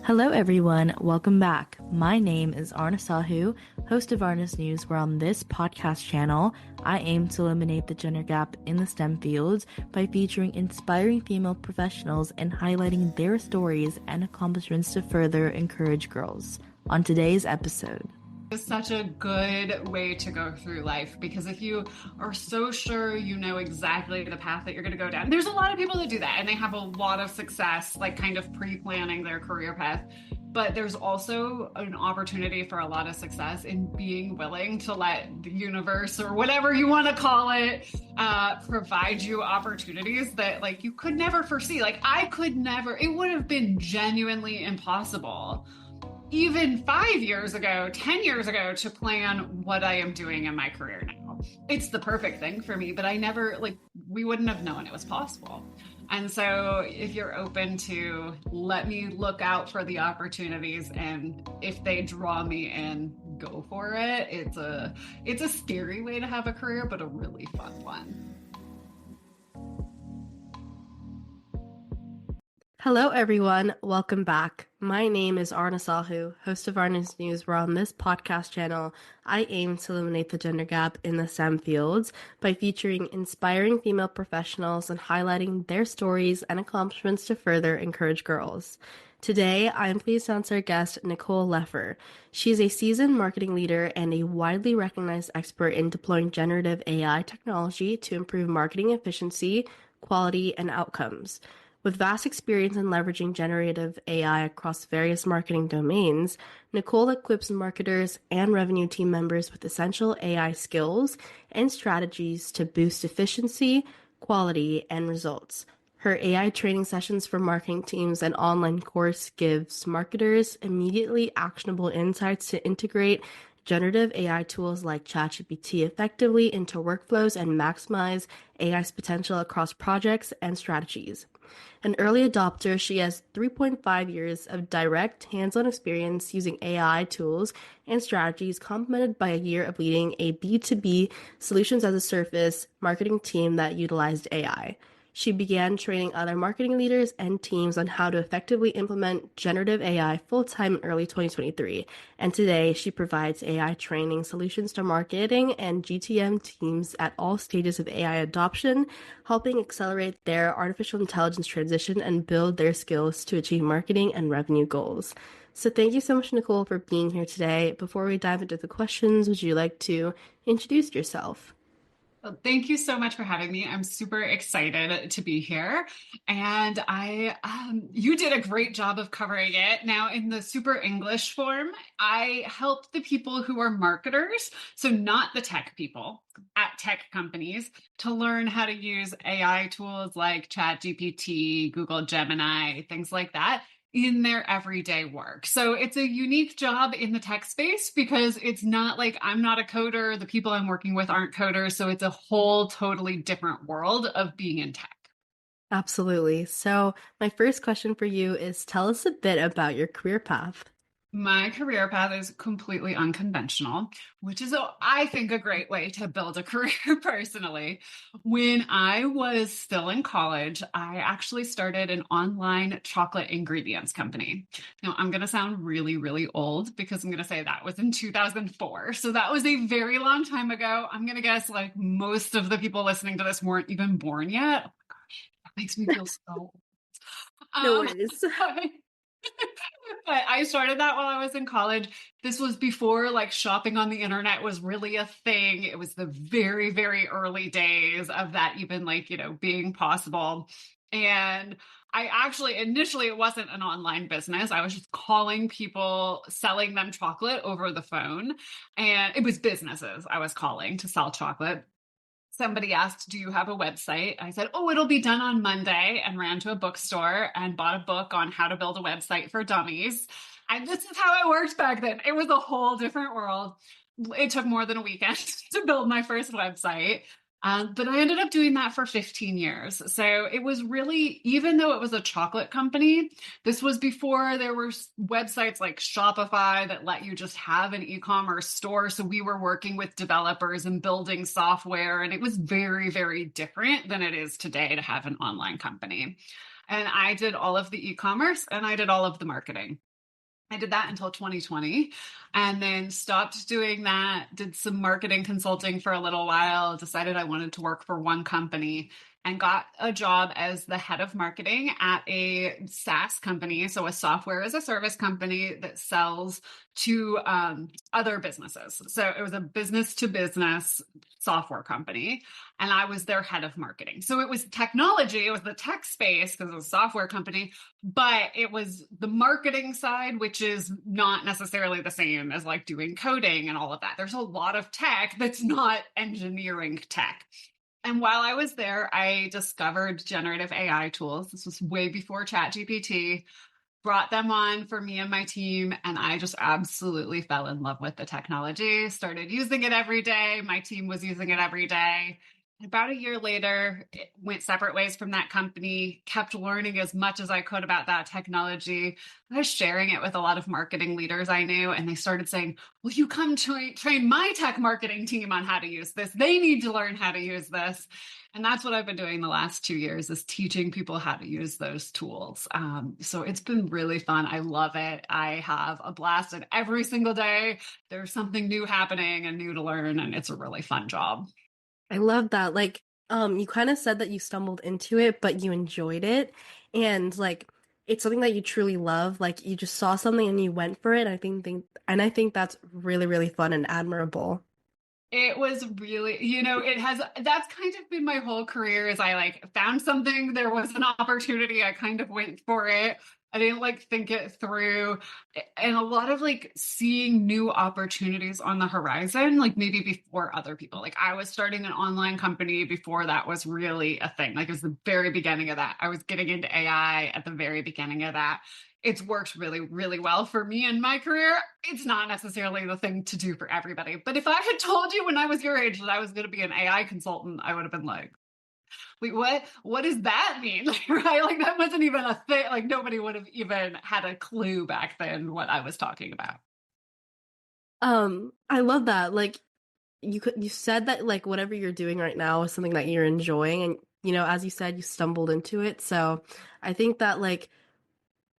Hello everyone, welcome back. My name is Aarna Sahu, host of Aarna's News, where on this podcast channel, I aim to eliminate the gender gap in the STEM fields by featuring inspiring female professionals and highlighting their stories and accomplishments to further encourage girls. On today's episode, Is such a good way to go through life, because if you are so sure you know exactly the path that you're going to go down, there's a lot of people that do that and they have a lot of success, like kind of pre-planning their career path. But there's also an opportunity for a lot of success in being willing to let the universe, or whatever you want to call it, provide you opportunities that like you could never foresee. Like I could never, it would have been genuinely impossible even 5 years ago, 10 years ago, to plan what I am doing in my career now. It's the perfect thing for me, but I never, like, we wouldn't have known it was possible. And so if you're open to let me look out for the opportunities, and if they draw me in, go for it. It's a scary way to have a career, but a really fun one. hello everyone, welcome back. My name is Aarna Sahu, host of Aarna's News, where on this podcast channel, I aim to eliminate the gender gap in the STEM fields by featuring inspiring female professionals and highlighting their stories and accomplishments to further encourage girls. Today, I am pleased to announce our guest, Nicole Leffer. She is a seasoned marketing leader and a widely recognized expert in deploying generative AI technology to improve marketing efficiency, quality, and outcomes. With vast experience in leveraging generative AI across various marketing domains, Nicole equips marketers and revenue team members with essential AI skills and strategies to boost efficiency, quality, and results. Her AI training sessions for marketing teams and online course gives marketers immediately actionable insights to integrate generative AI tools like ChatGPT effectively into workflows and maximize AI's potential across projects and strategies. An early adopter, she has 3.5 years of direct hands-on experience using AI tools and strategies, complemented by a year of leading a B2B solutions as a service marketing team that utilized AI. She began training other marketing leaders and teams on how to effectively implement generative AI full-time in early 2023. And today, she provides AI training solutions to marketing and GTM teams at all stages of AI adoption, helping accelerate their artificial intelligence transition and build their skills to achieve marketing and revenue goals. So thank you so much, Nicole, for being here today. Before we dive into the questions, would you like to introduce yourself? Well, thank you so much for having me. I'm super excited to be here. And you did a great job of covering it. Now, in the super English form, I help the people who are marketers, so not the tech people at tech companies, to learn how to use AI tools like ChatGPT, Google Gemini, things like that in their everyday work. So it's a unique job in the tech space because it's not like I'm not a coder, the people I'm working with aren't coders. So it's a whole totally different world of being in tech. Absolutely. So my first question for you is tell us a bit about your career path. My career path is completely unconventional, which is, I think, a great way to build a career personally. When I was still in college, I actually started an online chocolate ingredients company. Now, I'm going to sound really, really old because I'm going to say that was in 2004. So that was a very long time ago. I'm going to guess like most of the people listening to this weren't even born yet. Oh my gosh, that makes me feel so old. No Um, worries. But I started that while I was in college. This was before like shopping on the internet was really a thing. It was the very, very early days of that even like, being possible. And I actually, initially, it wasn't an online business. I was just calling people, selling them chocolate over the phone. And it was businesses I was calling to sell chocolate. Somebody asked, do you have a website? I said, oh, it'll be done on Monday, and ran to a bookstore and bought a book on how to build a website for dummies. And this is how it worked back then. It was a whole different world. It took more than a weekend to build my first website. But I ended up doing that for 15 years. So it was really, even though it was a chocolate company, this was before there were websites like Shopify that let you just have an e-commerce store. So we were working with developers and building software, and it was very, very different than it is today to have an online company. And I did all of the e-commerce and I did all of the marketing. I did that until 2020 and then stopped doing that, did some marketing consulting for a little while, decided I wanted to work for one company and got a job as the head of marketing at a SaaS company. So, a software as a service company that sells to other businesses. So, it was a business to business software company. And I was their head of marketing. So, it was technology, it was the tech space because it was a software company, but it was the marketing side, which is not necessarily the same as like doing coding and all of that. There's a lot of tech that's not engineering tech. And while I was there, I discovered generative AI tools. This was way before ChatGPT, brought them on for me and my team, and I just absolutely fell in love with the technology, started using it every day. My team was using it every day. About a year later, it went separate ways from that company, kept learning as much as I could about that technology. I was sharing it with a lot of marketing leaders I knew, and they started saying, will you come train my tech marketing team on how to use this? They need to learn how to use this. And that's what I've been doing the last 2 years is teaching people how to use those tools. So it's been really fun. I love it. I have a blast, and every single day there's something new happening and new to learn, and it's a really fun job. I love that. Like, you kind of said that you stumbled into it, but you enjoyed it. And like it's something that you truly love. Like you just saw something and you went for it. I think that's really, really fun and admirable. It was really, that's kind of been my whole career is I like found something, there was an opportunity, I kind of went for it. I didn't like think it through. And a lot of like seeing new opportunities on the horizon, like maybe before other people. Like I was starting an online company before that was really a thing. Like it was the very beginning of that. I was getting into AI at the very beginning of that. It's worked really, really well for me in my career. It's not necessarily the thing to do for everybody. But if I had told you when I was your age that I was going to be an AI consultant, I would have been like, wait, what? What does that mean? Right? Like that wasn't even a thing. Like nobody would have even had a clue back then what I was talking about. I love that. Like you said that like whatever you're doing right now is something that you're enjoying and as you said, you stumbled into it. So I think that like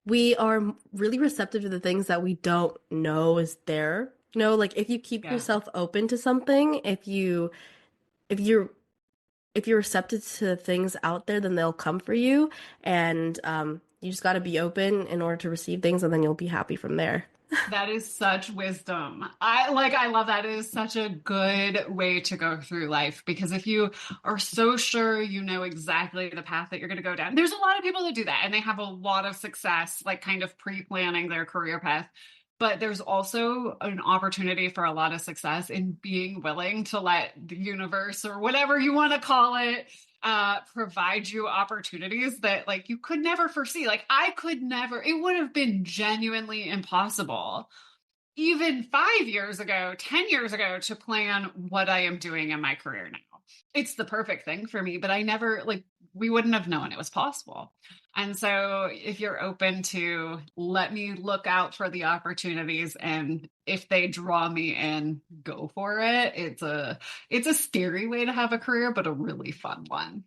we are really receptive to the things that we don't know is there. Like if you keep Yeah. yourself open to something, if you're if you're receptive to things out there, then they'll come for you. And you just got to be open in order to receive things, and then you'll be happy from there. That is such wisdom. I love that. It is such a good way to go through life because if you are so sure you know exactly the path that you're going to go down, there's a lot of people that do that and they have a lot of success, like kind of pre-planning their career path. But there's also an opportunity for a lot of success in being willing to let the universe or whatever you want to call it provide you opportunities that like you could never foresee. Like I could never, it would have been genuinely impossible even 5 years ago, 10 years ago to plan what I am doing in my career now. It's the perfect thing for me, but I never like we wouldn't have known it was possible. And so if you're open to let me look out for the opportunities and if they draw me in, go for it. It's a scary way to have a career, but a really fun one.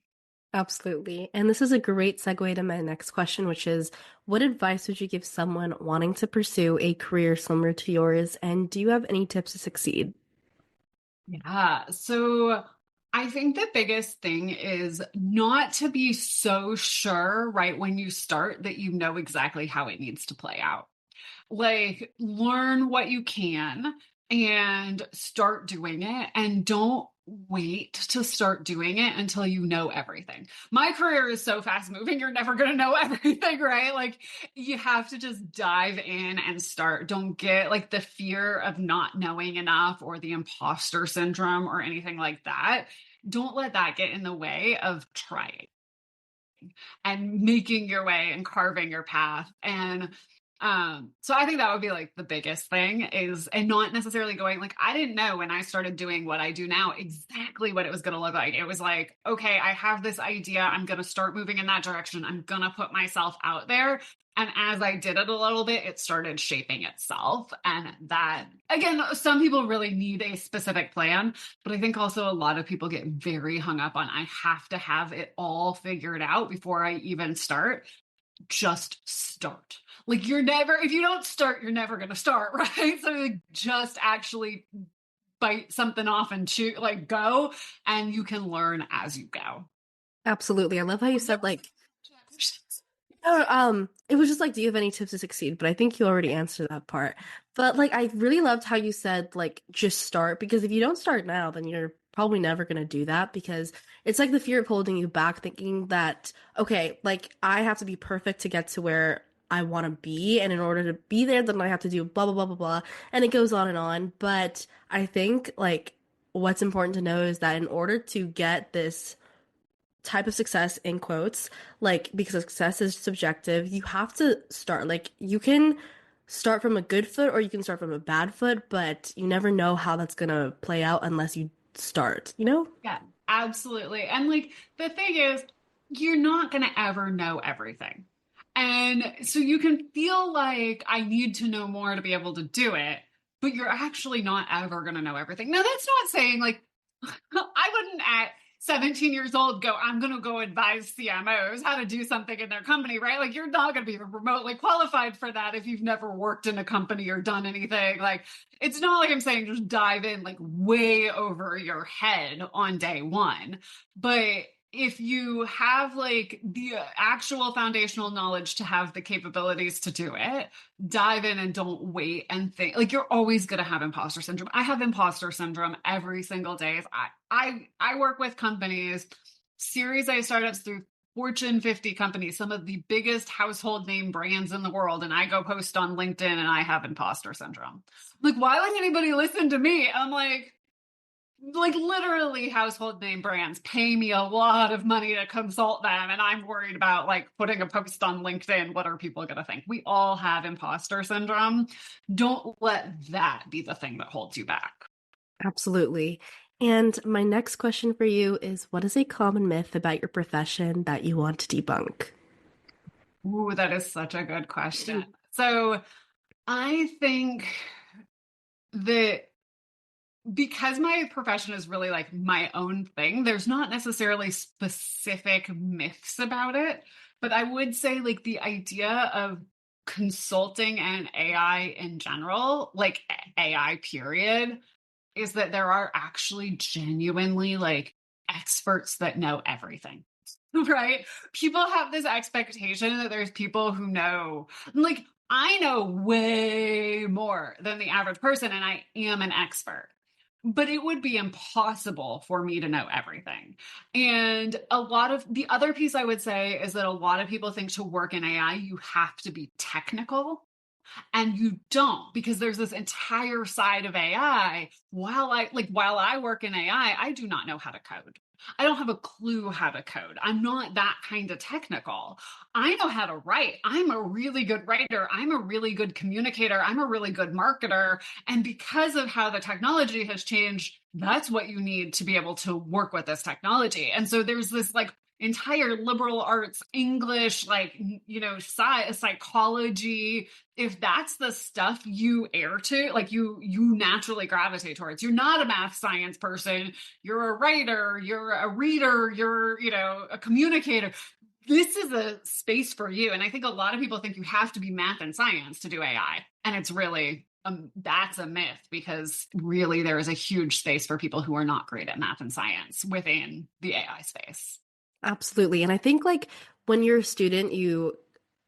Absolutely. And this is a great segue to my next question, which is what advice would you give someone wanting to pursue a career similar to yours? And do you have any tips to succeed? Yeah. So I think the biggest thing is not to be so sure right when you start that you know exactly how it needs to play out. Like, learn what you can and start doing it, and don't wait to start doing it until you know everything. My career is so fast moving, you're never going to know everything, right? Like, you have to just dive in and start. Don't get like the fear of not knowing enough or the imposter syndrome or anything like that. Don't let that get in the way of trying and making your way and carving your path. And so I think that would be like the biggest thing is, and not necessarily going like, I didn't know when I started doing what I do now exactly what it was going to look like. It was like, okay, I have this idea. I'm going to start moving in that direction. I'm going to put myself out there. And as I did it a little bit, it started shaping itself. And that, again, some people really need a specific plan, but I think also a lot of people get very hung up on, I have to have it all figured out before I even start. just start. Like you're never, if you don't start, you're never going to start, right? So like just actually bite something off and chew, like go, and you can learn as you go. Absolutely. I love how you Was there said like, a question? oh, it was just like, do you have any tips to succeed? But I think you already answered that part. But like, I really loved how you said like, just start, because if you don't start now, then you're probably never gonna do that, because it's like the fear of holding you back, thinking that, okay, like I have to be perfect to get to where I want to be, and in order to be there, then I have to do blah blah blah blah blah, and it goes on and on. But I think like what's important to know is that in order to get this type of success in quotes, like because success is subjective, you have to start. Like you can start from a good foot or you can start from a bad foot, but you never know how that's gonna play out unless you start, you know? Yeah, absolutely. And like the thing is, you're not going to ever know everything. And so you can feel like I need to know more to be able to do it, but you're actually not ever going to know everything. Now, that's not saying like I wouldn't at 17 years old go, I'm going to go advise CMOs how to do something in their company, right? Like you're not going to be remotely qualified for that if you've never worked in a company or done anything. Like it's not like I'm saying just dive in like way over your head on day one. But if you have like the actual foundational knowledge to have the capabilities to do it, dive in and don't wait and think. Like you're always going to have imposter syndrome. I have imposter syndrome every single day. I work with companies, Series A startups through Fortune 50 companies, some of the biggest household name brands in the world, and I go post on LinkedIn and I have imposter syndrome. Like, why would anybody listen to me? I'm like literally household name brands pay me a lot of money to consult them, and I'm worried about like putting a post on LinkedIn. What are people going to think? We all have imposter syndrome. Don't let that be the thing that holds you back. Absolutely. And my next question for you is, what is a common myth about your profession that you want to debunk? Ooh, that is such a good question. So I think that because my profession is really like my own thing, there's not necessarily specific myths about it. But I would say, like, the idea of consulting and AI in general, like AI period, is that there are actually genuinely like experts that know everything. Right? People have this expectation that there's people who know, like, I know way more than the average person, and I am an expert. But it would be impossible for me to know everything. And a lot of the other piece I would say is that a lot of people think to work in AI, you have to be technical, and you don't, because there's this entire side of AI. While I work in AI, I do not know how to code. I don't have a clue how to code. I'm not that kind of technical. I know how to write. I'm a really good writer. I'm a really good communicator. I'm a really good marketer. And because of how the technology has changed, that's what you need to be able to work with this technology. And so there's this like entire liberal arts, English, like, psychology. If that's the stuff you air to, like you naturally gravitate towards. You're not a math science person, you're a writer, you're a reader, you're, a communicator. This is a space for you. And I think a lot of people think you have to be math and science to do AI, and it's really that's a myth, because really there is a huge space for people who are not great at math and science within the AI space. Absolutely. And I think like when you're a student, you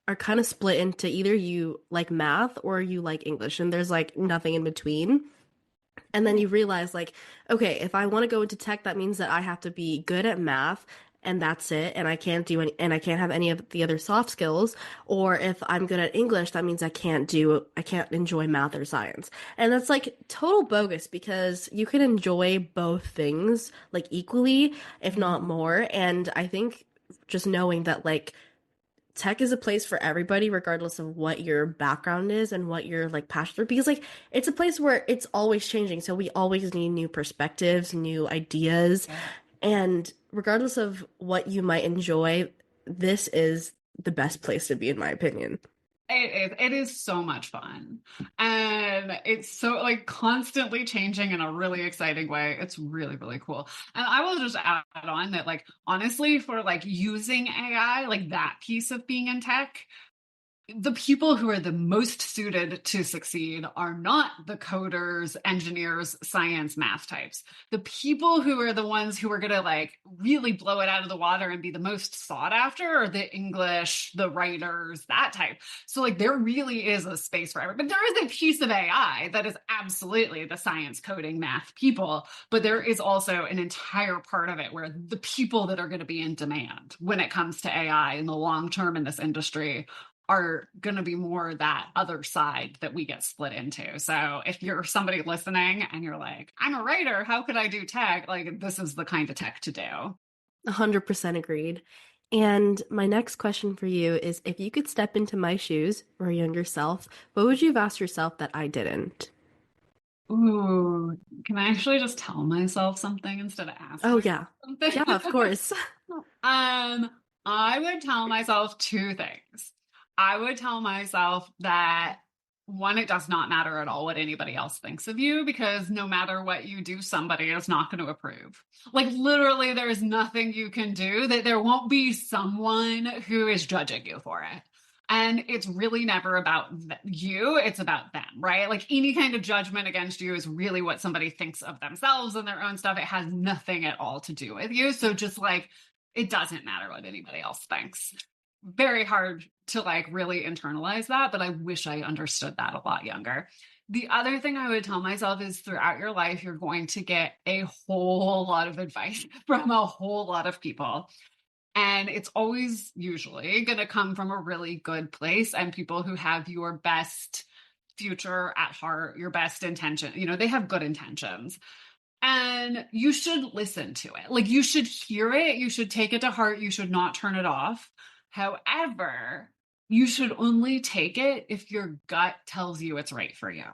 are kind of split into either you like math or you like English, and there's like nothing in between. And then you realize, like, okay, if I want to go into tech, that means that I have to be good at math and that's it. And I can't do any, and I can't have any of the other soft skills. Or if I'm good at English, that means I can't enjoy math or science. And that's like total bogus, because you can enjoy both things like equally, if not more. And I think just knowing that, like, tech is a place for everybody, regardless of what your background is and what you're like passionate for. Because like it's a place where it's always changing. So we always need new perspectives, new ideas. Yeah. And regardless of what you might enjoy, this is the best place to be, in my opinion. It is so much fun. And it's so like constantly changing in a really exciting way. It's really, really cool. And I will just add on that, like, honestly, for like using AI, like that piece of being in tech, the people who are the most suited to succeed are not the coders, engineers, science, math types. The people who are the ones who are going to like really blow it out of the water and be the most sought after are the English, the writers, that type. So like there really is a space for everyone. But there is a piece of AI that is absolutely the science, coding, math people, but there is also an entire part of it where the people that are going to be in demand when it comes to AI in the long term in this industry are going to be more that other side that we get split into. So if you're somebody listening and you're like, I'm a writer, how could I do tech? Like, this is the kind of tech to do. 100% agreed. And my next question for you is if you could step into my shoes or your younger self, what would you have asked yourself that I didn't? Ooh, can I actually just tell myself something instead of ask Oh, myself yeah. something? Yeah, of course. Um, I would tell myself two things. I would tell myself that one, it does not matter at all what anybody else thinks of you because no matter what you do, somebody is not going to approve. Like literally, there's nothing you can do that there won't be someone who is judging you for it. And it's really never about you, it's about them, right? Like any kind of judgment against you is really what somebody thinks of themselves and their own stuff. It has nothing at all to do with you. So just like, it doesn't matter what anybody else thinks. Very hard to like really internalize that, but I wish I understood that a lot younger. The other thing I would tell myself is throughout your life, you're going to get a whole lot of advice from a whole lot of people. And it's always usually going to come from a really good place and people who have your best future at heart, your best intention. You know, they have good intentions and you should listen to it. Like you should hear it, you should take it to heart, you should not turn it off. However, you should only take it if your gut tells you it's right for you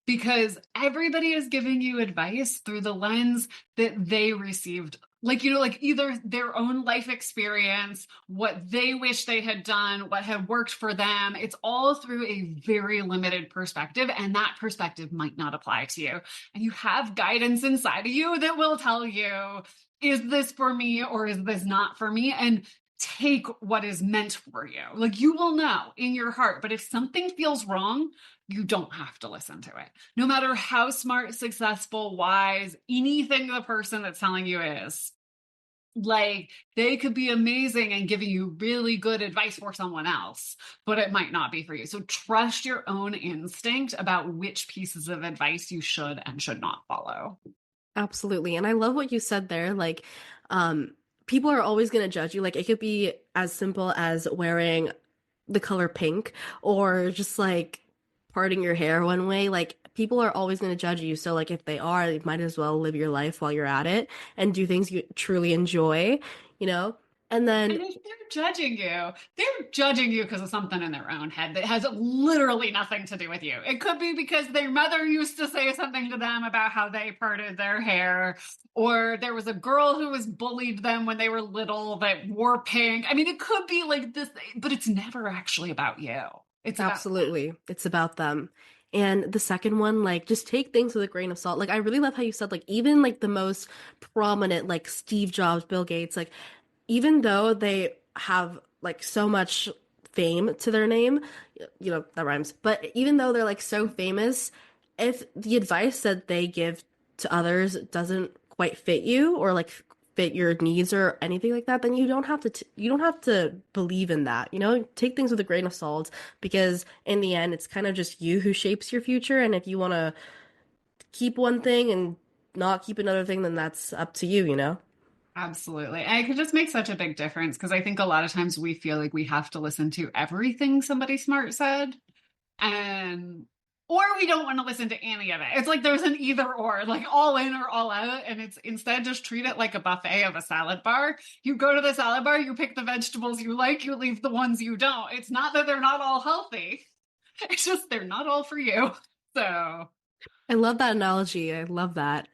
because everybody is giving you advice through the lens that they received. Like, you know, like either their own life experience, what they wish they had done, what had worked for them. It's all through a very limited perspective, and that perspective might not apply to you. And you have guidance inside of you that will tell you, is this for me or is this not for me? And take what is meant for you. Like you will know in your heart. But if something feels wrong, you don't have to listen to it. No matter how smart, successful, wise, anything the person that's telling you is, like they could be amazing and giving you really good advice for someone else, but it might not be for you. So trust your own instinct about which pieces of advice you should and should not follow. Absolutely. And I love what you said there. Like, um, people are always going to judge you. Like, it could be as simple as wearing the color pink or just like parting your hair one way. Like, people are always going to judge you. So, like, if they are, you might as well live your life while you're at it and do things you truly enjoy, you know? And then And if they're judging you because of something in their own head that has literally nothing to do with you. It could be because their mother used to say something to them about how they parted their hair, or there was a girl who was bullied them when they were little that wore pink. I mean, it could be like this, but it's never actually about you. It's about absolutely. It's about them. And the second one, like, just take things with a grain of salt. Like, I really love how you said, like, even like the most prominent, like Steve Jobs, Bill Gates, like, even though they have like so much fame to their name, you know, that rhymes, but even though they're like so famous, if the advice that they give to others doesn't quite fit you or like fit your needs or anything like that, then you don't have to you don't have to believe in that. You know, take things with a grain of salt because in the end, it's kind of just you who shapes your future. And if you want to keep one thing and not keep another thing, then that's up to you, you know? absolutely. And it could just make such a big difference because I think a lot of times we feel like we have to listen to everything somebody smart said. And or we don't want to listen to any of it. It's like there's an either or, like all in or all out. And it's instead just treat it like a buffet of a salad bar. You go to the salad bar, you pick the vegetables you like, you leave the ones you don't. It's not that they're not all healthy. It's just they're not all for you. So I love that analogy. I love that.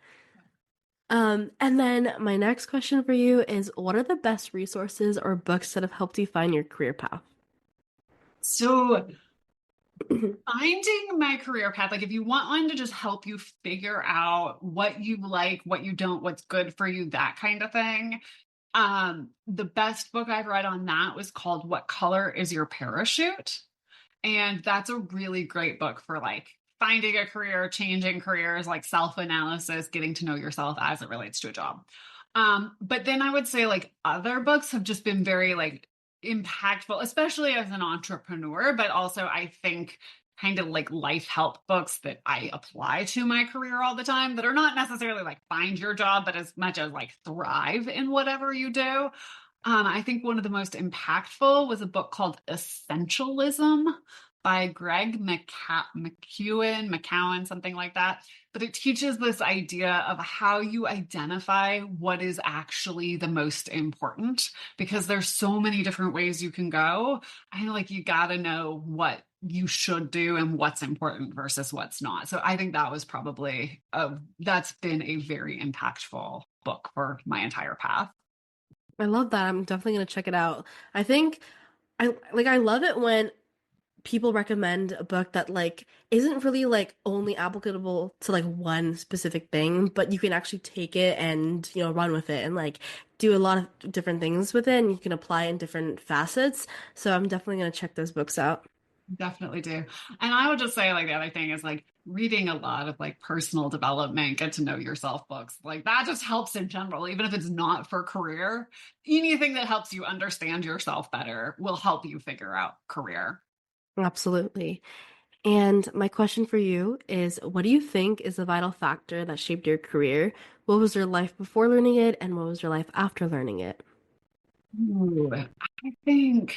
And then my next question for you is what are the best resources or books that have helped you find your career path? so Finding my career path, like if you want one to just help you figure out what you like, what you don't, what's good for you, that kind of thing. The best book I've read on that was called What Color is Your Parachute? And that's a really great book for like finding a career, changing careers, like self analysis, getting to know yourself as it relates to a job. But then I would say like other books have just been very like impactful, especially as an entrepreneur, but also I think kind of like life help books that I apply to my career all the time that are not necessarily like find your job, but as much as like thrive in whatever you do. I think one of the most impactful was a book called Essentialism by Greg McCowan, something like that. But it teaches this idea of how you identify what is actually the most important because there's so many different ways you can go. I like you got to know what you should do and what's important versus what's not. So I think that was probably that's been a very impactful book for my entire path. I love that. I'm definitely gonna check it out. I think I love it when people recommend a book that like isn't really like only applicable to like one specific thing, but you can actually take it and, run with it and like do a lot of different things with it and you can apply in different facets. So I'm definitely gonna check those books out. Definitely do. And I would just say, like, the other thing is like reading a lot of like personal development, get to know yourself books. Like, that just helps in general, even if it's not for career. Anything that helps you understand yourself better will help you figure out career. Absolutely. And my question for you is, what do you think is the vital factor that shaped your career? What was your life before learning it, and what was your life after learning it? Ooh, I think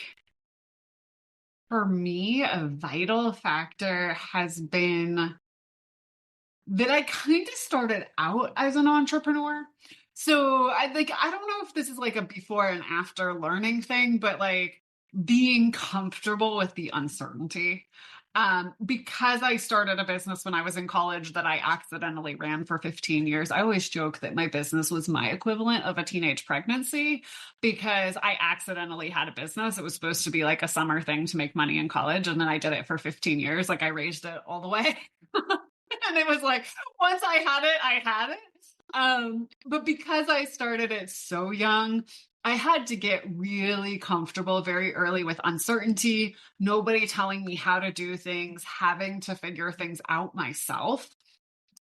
for me, a vital factor has been that I kind of started out as an entrepreneur. So I don't know if this is like a before and after learning thing, but like being comfortable with the uncertainty. Because I started a business when I was in college that I accidentally ran for 15 years. I always joke that my business was my equivalent of a teenage pregnancy because I accidentally had a business. It was supposed to be like a summer thing to make money in college. And then I did it for 15 years. Like I raised it all the way. And it was like once I had it, I had it. But because I started it so young, I had to get really comfortable very early with uncertainty, nobody telling me how to do things, having to figure things out myself.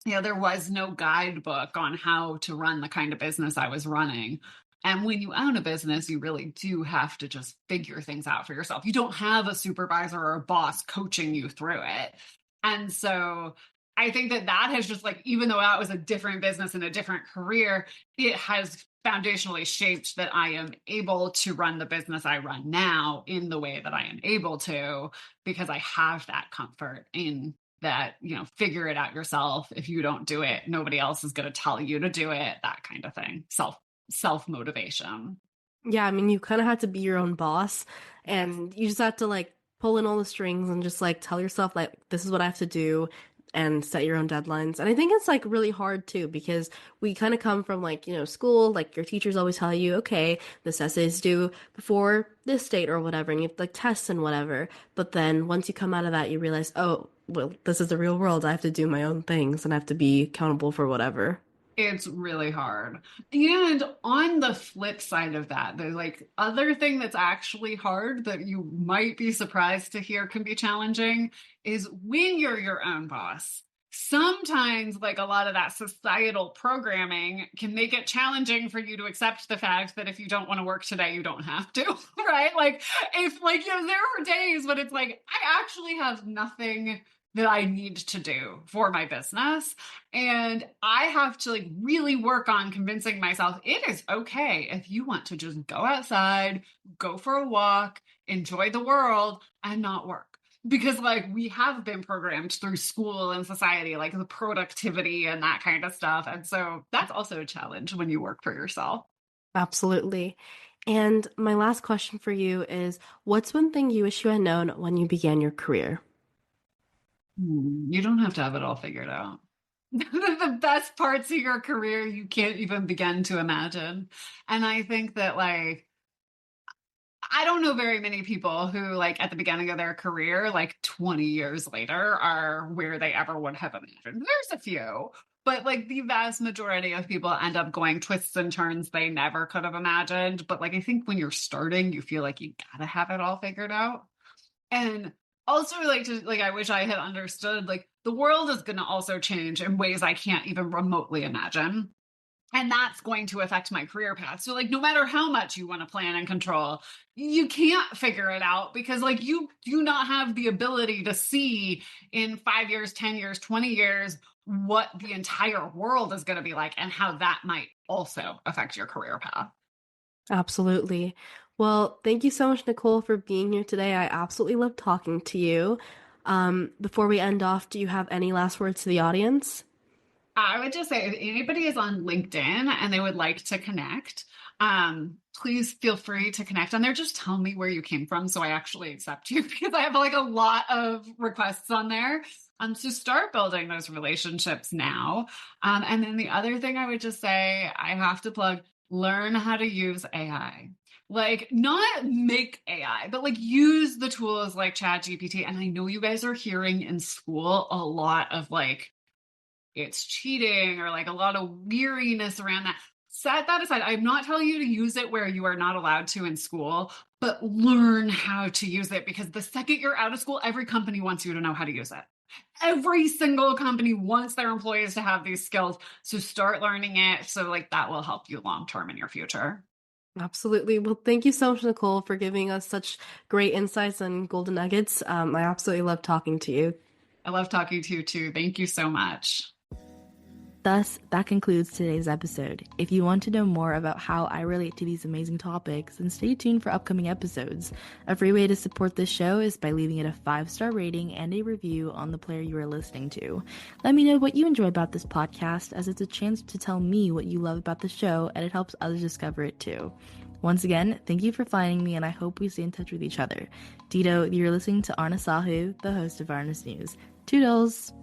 There was no guidebook on how to run the kind of business I was running. And when you own a business, you really do have to just figure things out for yourself. You don't have a supervisor or a boss coaching you through it. And so I think that that has just like, even though that was a different business and a different career, it has foundationally shaped that I am able to run the business I run now in the way that I am able to because I have that comfort in that, figure it out yourself. If you don't do it, nobody else is going to tell you to do it, that kind of thing. Self motivation. Yeah, I mean, you kind of have to be your own boss, Yes. and you just have to like pull in all the strings and just like tell yourself like this is what I have to do and set your own deadlines. And I think it's like really hard too because we kind of come from like, school, like your teachers always tell you, okay, this essay is due before this date or whatever, and you have like tests and whatever. But then once you come out of that, you realize, oh, well, this is the real world. I have to do my own things and I have to be accountable for whatever. It's really hard. And on the flip side of that, the like other thing that's actually hard that you might be surprised to hear can be challenging is when you're your own boss. Sometimes like a lot of that societal programming can make it challenging for you to accept the fact that if you don't want to work today, you don't have to, right? Like if like there are days when it's like I actually have nothing that I need to do for my business. And I have to like really work on convincing myself it is okay if you want to just go outside, go for a walk, enjoy the world, and not work. Because like we have been programmed through school and society, like the productivity and that kind of stuff. And so that's also a challenge when you work for yourself. Absolutely. And my last question for you is, what's one thing you wish you had known when you began your career? You don't have to have it all figured out. The best parts of your career you can't even begin to imagine. And I think that like I don't know very many people who, like, at the beginning of their career, like 20 years later, are where they ever would have imagined. There's a few, but like the vast majority of people end up going twists and turns they never could have imagined. But like, I think when you're starting, you feel like you gotta have it all figured out. And also, like, I wish I had understood, like, the world is going to also change in ways I can't even remotely imagine. And that's going to affect my career path. So, like, no matter how much you want to plan and control, you can't figure it out because, like, you do not have the ability to see in 5 years, 10 years, 20 years what the entire world is going to be like and how that might also affect your career path. Absolutely. Well, thank you so much, Nicole, for being here today. I absolutely love talking to you. Before we end off, do you have any last words to the audience? I would just say if anybody is on LinkedIn and they would like to connect, please feel free to connect on there. Just tell me where you came from so I actually accept you because I have like a lot of requests on there. So start building those relationships now. And then the other thing I would just say, I have to plug, learn how to use AI. Like, not make AI, but like use the tools like ChatGPT. And I know you guys are hearing in school a lot of like, it's cheating or like a lot of weariness around that. Set that aside. I'm not telling you to use it where you are not allowed to in school, but learn how to use it because the second you're out of school, every company wants you to know how to use it. Every single company wants their employees to have these skills. So start learning it. So, like, that will help you long term in your future. Absolutely. Well, thank you so much, Nicole, for giving us such great insights and golden nuggets. I absolutely love talking to you. I love talking to you too. Thank you so much. Thus, that concludes today's episode. If you want to know more about how I relate to these amazing topics, then stay tuned for upcoming episodes. A free way to support this show is by leaving it a 5-star rating and a review on the player you are listening to. Let me know what you enjoy about this podcast, as it's a chance to tell me what you love about the show, and it helps others discover it too. Once again, thank you for finding me, and I hope we stay in touch with each other. Dito, you're listening to Aarna Sahu, the host of Aarna's News. Toodles!